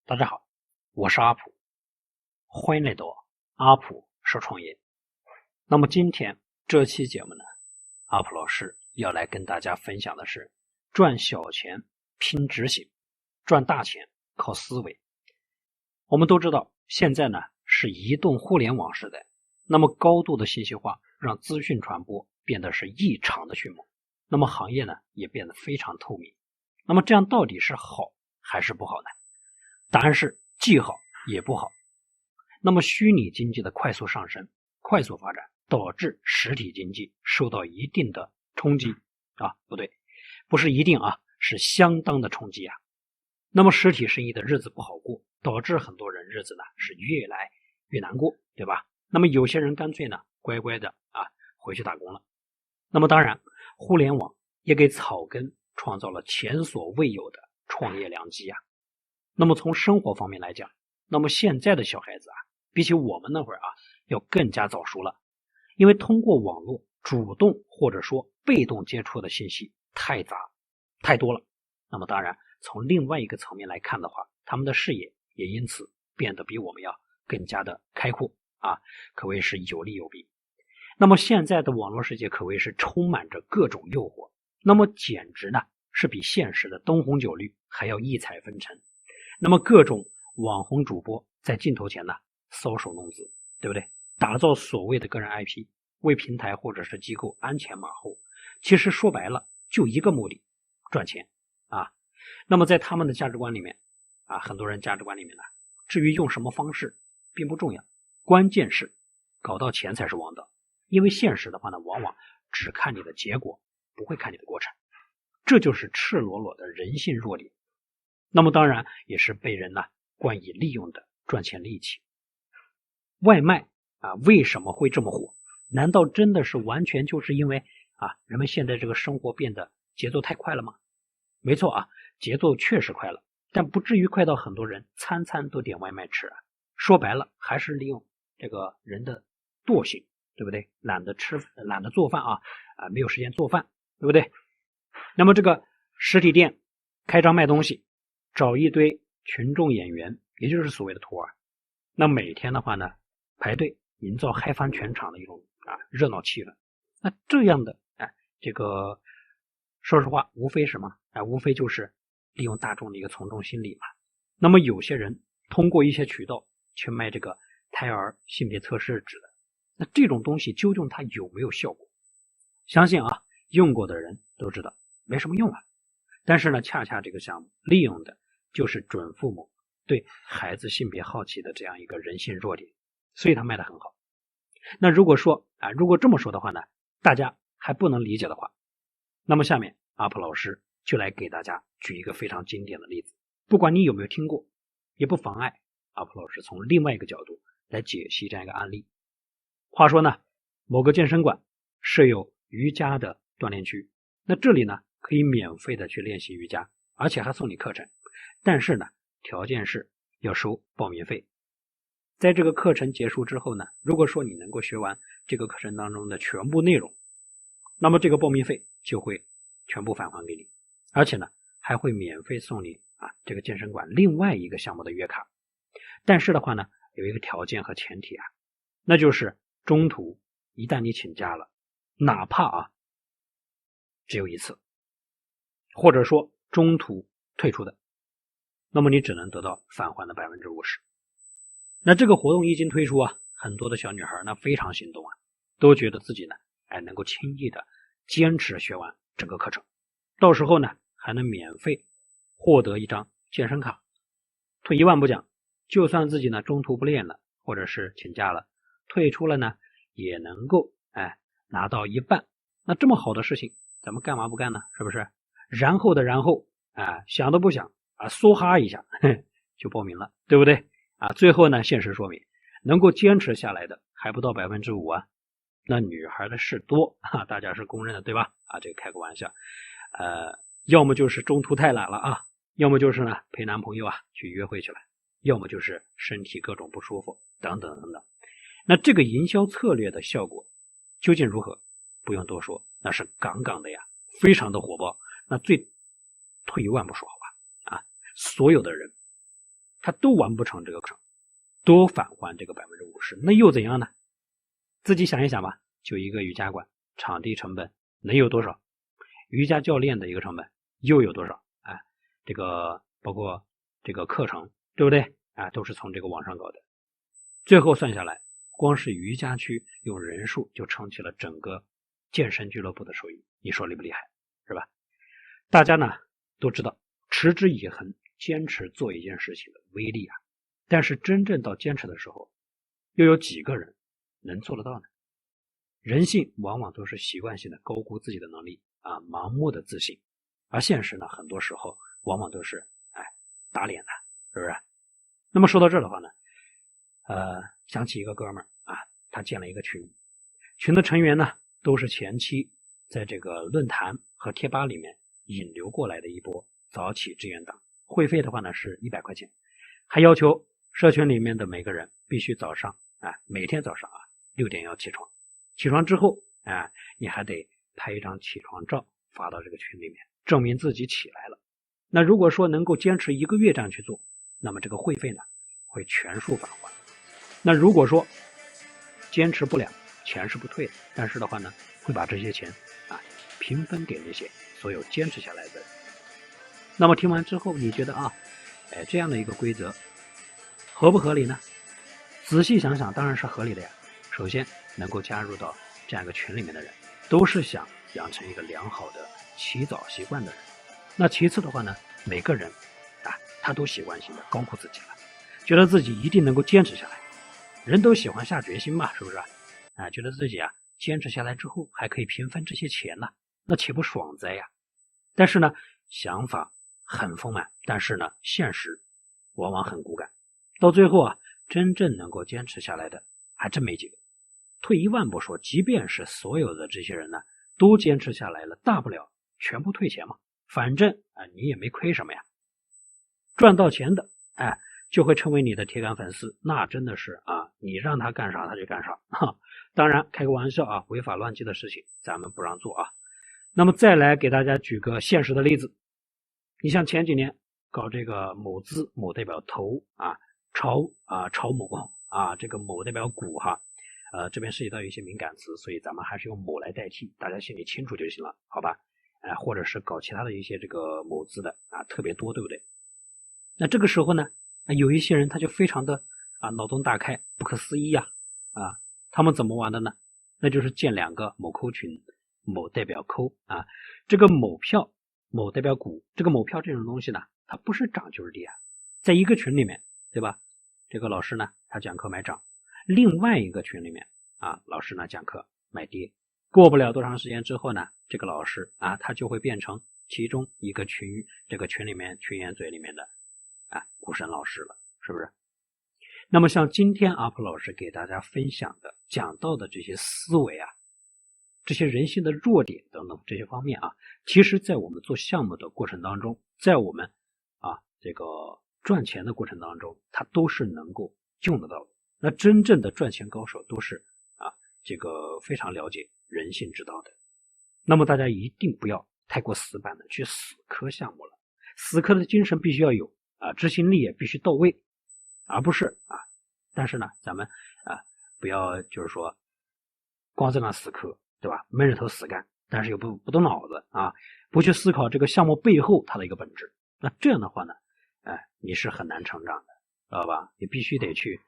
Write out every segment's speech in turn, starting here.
大家好，我是阿普，欢迎来到阿普说创业。那么今天这期节目呢，阿普老师要来跟大家分享的是赚小钱拼执行，赚大钱靠思维。我们都知道现在呢是移动互联网时代，那么高度的信息化让资讯传播变得是异常的迅猛，那么行业呢也变得非常透明。那么这样到底是好还是不好呢？答案是既好也不好。那么虚拟经济的快速上升、快速发展，导致实体经济受到一定的冲击不是一定是相当的冲击啊。那么实体生意的日子不好过，导致很多人日子呢是越来越难过，对吧？那么有些人干脆呢乖乖的回去打工了。那么当然，互联网也给草根创造了前所未有的创业良机啊。那么从生活方面来讲，那么现在的小孩子比起我们那会儿要更加早熟了，因为通过网络主动或者说被动接触的信息太杂太多了。那么当然从另外一个层面来看的话，他们的视野也因此变得比我们要更加的开阔可谓是有利有弊。那么现在的网络世界可谓是充满着各种诱惑，那么简直呢是比现实的灯红酒绿还要异彩纷呈。那么各种网红主播在镜头前呢搔首弄姿，对不对？打造所谓的个人 IP， 为平台或者是机构鞍前马后，其实说白了就一个目的，赚钱那么在他们的价值观里面很多人价值观里面呢，至于用什么方式并不重要，关键是搞到钱才是王道。因为现实的话呢，往往只看你的结果，不会看你的过程，这就是赤裸裸的人性弱点。那么当然也是被人冠以利用的赚钱利器。外卖为什么会这么火？难道真的是完全就是因为人们现在这个生活变得节奏太快了吗？没错节奏确实快了，但不至于快到很多人餐餐都点外卖吃说白了还是利用这个人的惰性，对不对？懒得做饭没有时间做饭，对不对？那么这个实体店开张卖东西，找一堆群众演员，也就是所谓的托儿，那每天的话呢排队，营造嗨翻全场的一种热闹气氛。那这样的这个说实话无非什么无非就是利用大众的一个从众心理嘛。那么有些人通过一些渠道去卖这个胎儿性别测试纸的，那这种东西究竟它有没有效果？相信用过的人都知道没什么用但是呢，恰恰这个项目利用的就是准父母对孩子性别好奇的这样一个人性弱点，所以他卖得很好。那如果这么说的话呢，大家还不能理解的话，那么下面阿普老师就来给大家举一个非常经典的例子，不管你有没有听过，也不妨碍阿普老师从另外一个角度来解析这样一个案例。话说呢，某个健身馆设有瑜伽的锻炼区，那这里呢可以免费的去练习瑜伽，而且还送你课程，但是呢条件是要收报名费。在这个课程结束之后呢，如果说你能够学完这个课程当中的全部内容，那么这个报名费就会全部返还给你，而且呢还会免费送你这个健身馆另外一个项目的月卡。但是的话呢有一个条件和前提那就是中途一旦你请假了，哪怕只有一次，或者说中途退出的，那么你只能得到返还的 50%。 那这个活动一经推出很多的小女孩呢非常心动都觉得自己呢能够轻易的坚持学完整个课程，到时候呢还能免费获得一张健身卡。退一万步讲，就算自己呢中途不练了，或者是请假了，退出了呢也能够拿到一半。那这么好的事情咱们干嘛不干呢？是不是？然后想都不想梭哈一下就报名了，对不对最后呢现实说明能够坚持下来的还不到 5% 那女孩的事多大家是公认的，对吧这个开个玩笑要么就是中途太懒了要么就是呢陪男朋友去约会去了，要么就是身体各种不舒服等等等等。那这个营销策略的效果究竟如何？不用多说，那是杠杠的非常的火爆。那退一万步说所有的人他都完不成这个课程，多返还这个50%，那又怎样呢？自己想一想吧，就一个瑜伽馆，场地成本能有多少？瑜伽教练的一个成本又有多少？哎，这个包括这个课程，对不对？啊，都是从这个网上搞的。最后算下来，光是瑜伽区用人数就撑起了整个健身俱乐部的收益，你说厉不厉害？是吧？大家呢都知道，持之以恒，坚持做一件事情的威力啊。但是真正到坚持的时候，又有几个人能做得到呢？人性往往都是习惯性的高估自己的能力啊，盲目的自信，而现实呢，很多时候往往都是打脸的，是不是？那么说到这儿的话呢，想起一个哥们儿啊，他建了一个群，群的成员呢都是前期在这个论坛和贴吧里面引流过来的一波早起志愿党，会费的话呢是100块钱，还要求社群里面的每个人必须早上每天早上6点要起床，起床之后你还得拍一张起床照发到这个群里面，证明自己起来了。那如果说能够坚持1个月这样去做，那么这个会费呢会全数返还。那如果说坚持不了，钱是不退的，但是的话呢会把这些钱平分给那些所有坚持下来的人。那么听完之后你觉得这样的一个规则合不合理呢？仔细想想当然是合理的呀。首先能够加入到这样一个群里面的人都是想养成一个良好的起早习惯的人。那其次的话呢，每个人他都习惯性的高估自己了，觉得自己一定能够坚持下来。人都喜欢下决心嘛，是不是觉得自己坚持下来之后还可以平分这些钱呢，那岂不爽哉呀？但是呢想法很丰满，但是呢现实往往很骨感，到最后真正能够坚持下来的还真没几个。退一万步说，即便是所有的这些人呢都坚持下来了，大不了全部退钱嘛，反正你也没亏什么呀。赚到钱的就会成为你的铁杆粉丝，那真的是你让他干啥他就干啥当然开个玩笑违法乱纪的事情咱们不让做那么再来给大家举个现实的例子，你像前几年搞这个某资某代表投炒某这个某代表股这边涉及到一些敏感词，所以咱们还是用某来代替，大家心里清楚就行了，好吧？或者是搞其他的一些这个某资的特别多，对不对？那这个时候呢有一些人他就非常的脑洞大开，不可思议他们怎么玩的呢？那就是建2个某扣群，某代表扣这个某票某代表股，这个某票这种东西呢它不是涨就是跌在一个群里面，对吧？这个老师呢他讲课买涨，另外一个群里面老师呢讲课买跌，过不了多长时间之后呢，这个老师他就会变成其中一个群，这个群里面群言嘴里面的股神老师了，是不是？那么像今天阿普老师给大家分享的讲到的这些思维这些人性的弱点等等这些方面其实在我们做项目的过程当中，在我们这个赚钱的过程当中，它都是能够用得到的。那真正的赚钱高手都是这个非常了解人性之道的。那么大家一定不要太过死板的去死磕项目了，死磕的精神必须要有执行力也必须到位，而不是但是呢咱们不要就是说光在那死磕，对吧？闷着头死干，但是又不动脑子不去思考这个项目背后它的一个本质，那这样的话呢你是很难成长的，知道吧？你必须得去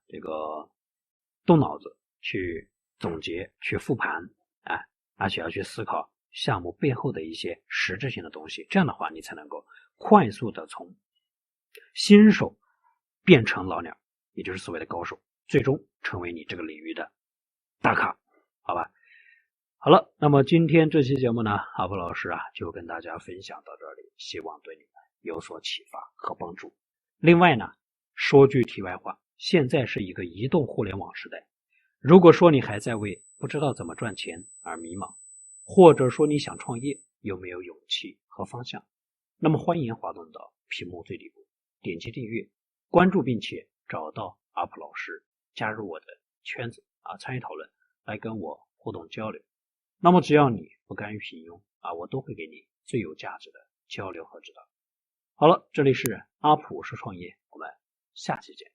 这个动脑子去总结去复盘而且要去思考项目背后的一些实质性的东西，这样的话你才能够快速的从新手变成老鸟，也就是所谓的高手，最终成为你这个领域的大咖，好吧？好了，那么今天这期节目呢，阿布老师就跟大家分享到这里，希望对你们有所启发和帮助。另外呢，说句题外话，现在是一个移动互联网时代，如果说你还在为不知道怎么赚钱而迷茫，或者说你想创业又没有勇气和方向，那么欢迎滑动到屏幕最底部，点击订阅关注，并且找到阿普老师，加入我的圈子参与讨论，来跟我互动交流。那么只要你不甘于平庸我都会给你最有价值的交流和指导。好了，这里是阿普说创业，我们下期见。